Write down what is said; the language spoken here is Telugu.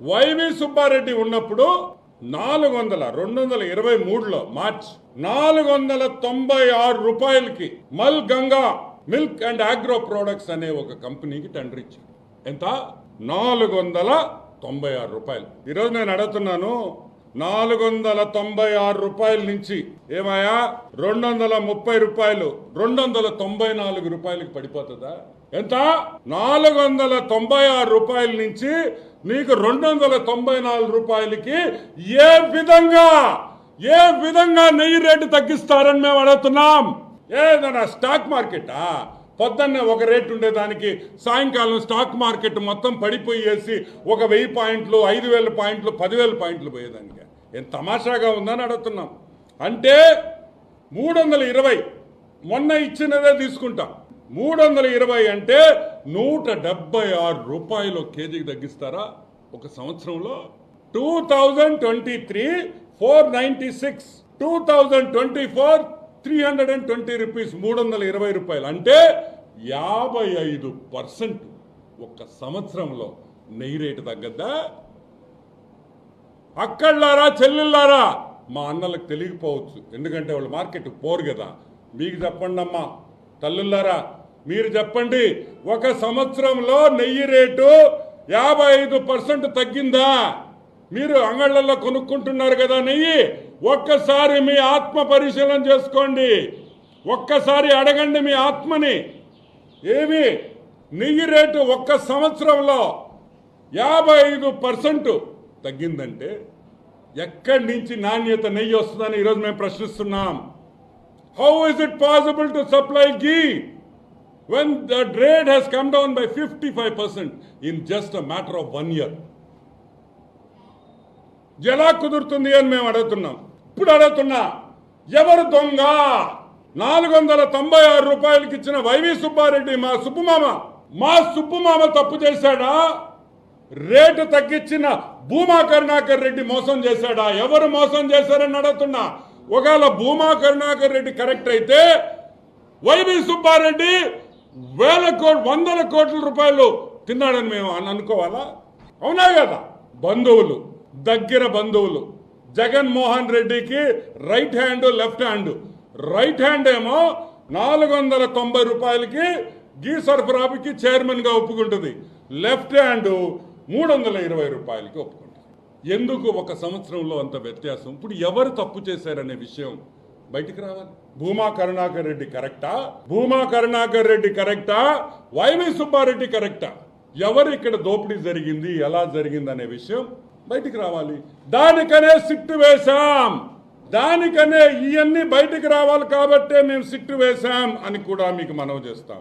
వైవి సుబ్బారెడ్డి ఉన్నప్పుడు 2023లో మార్చ్ 496 రూపాయలకి మల్ Ganga milk and agro products అనే ఒక కంపెనీకి టెండర్ ఇచ్చాడు. ఎంత? 496 రూపాయలు. ఈరోజు నేను అడుగుతున్నాను, 496 రూపాయల నుంచి ఏమయ్యా 230 రూపాయలు 294 రూపాయలకి పడిపోతుందా? ఎంత? 496 రూపాయల నుంచి నీకు 294 రూపాయలకి ఏ విధంగా నెయ్యి రేటు తగ్గిస్తారని మేము అడుగుతున్నాం. ఏదైనా స్టాక్ మార్కెటా? పొద్దున్నే ఒక రేటు ఉండేదానికి సాయంకాలం స్టాక్ మార్కెట్ మొత్తం పడిపోయేసి 1000 పాయింట్లు 5000 పాయింట్లు 10,000 పాయింట్లు పోయేదానికి ఏం తమాషాగా ఉందని అడుగుతున్నాం. అంటే 320 మొన్న ఇచ్చినదే తీసుకుంటాం. 320 అంటే 176 రూపాయలు కేజీకి తగ్గిస్తారా ఒక సంవత్సరంలో? 2023 496, 2024 320 రూపీస్, 320 రూపాయలు. అంటే 55% ఒక్క సంవత్సరంలో నెయ్యి రేటు తగ్గద్దా? అక్కడ్లారా చెల్లెళ్ళారా, మా అన్నలకు తెలియకపోవచ్చు, ఎందుకంటే వాళ్ళు మార్కెట్ పోరు కదా. మీకు చెప్పండి అమ్మా తల్లుల్లారా, మీరు చెప్పండి, ఒక సంవత్సరంలో నెయ్యి రేటు 55% తగ్గిందా? మీరు అంగళ్ళల్లో కొనుక్కుంటున్నారు కదా నెయ్యి, ఒక్కసారి మీ ఆత్మ పరిశీలన చేసుకోండి. ఒక్కసారి అడగండి మీ ఆత్మని, ఏమి నెయ్యి రేటు ఒక్క సంవత్సరంలో 55% తగ్గిందంటే ఎక్కడి నుంచి నాణ్యత నెయ్యి వస్తుందని ఈరోజు మేము ప్రశ్నిస్తున్నాం. How is it possible to supply ghee when the rate has come down by 55% in just a matter of 1 year? ఎలా కుదురుతుంది అని మేము అడుగుతున్నాం. ఇప్పుడు అడుగుతున్నా, ఎవరు దొంగ? 496 రూపాయలకి ఇచ్చిన వైవి సుబ్బారెడ్డి మా సుబ్బుమామ తప్పు చేశాడా? రేటు తగ్గించిన భూమా కరుణాకర్ రెడ్డి మోసం చేశాడా? ఎవరు మోసం చేశారని అడుగుతున్నా. ఒకవేళ భూమా కరుణాకర్ రెడ్డి కరెక్ట్ అయితే వైవి సుబ్బారెడ్డి 100 కోట్ల రూపాయలు తిన్నాడని మేము అనుకోవాలా? అవునా కదా? బంధువులు, దగ్గర బంధువులు, జగన్మోహన్ రెడ్డికి right hand left hand. Right hand ఏమో 490 రూపాయలకి ఘీ సరఫరాకి చైర్మన్ గా ఒప్పుకుంటుంది, లెఫ్ట్ హ్యాండ్ 320 రూపాయలకి ఒప్పుకుంటుంది. ఎందుకు ఒక సంవత్సరంలో అంత వ్యత్యాసం? ఇప్పుడు ఎవరు తప్పు చేశారనే విషయం బయటికి రావాలి. భూమా కరుణాకర్ రెడ్డి కరెక్టా? వైవి సుబ్బారెడ్డి కరెక్టా? ఎవరు ఇక్కడ దోపిడీ జరిగింది, ఎలా జరిగింది అనే విషయం బయటికి రావాలి. దానికనే సిట్టు వేశాం. దానికనే ఇవన్నీ బయటికి రావాలి కాబట్టే మేము సిట్టు వేశాం అని కూడా మీకు మనవి చేస్తాం.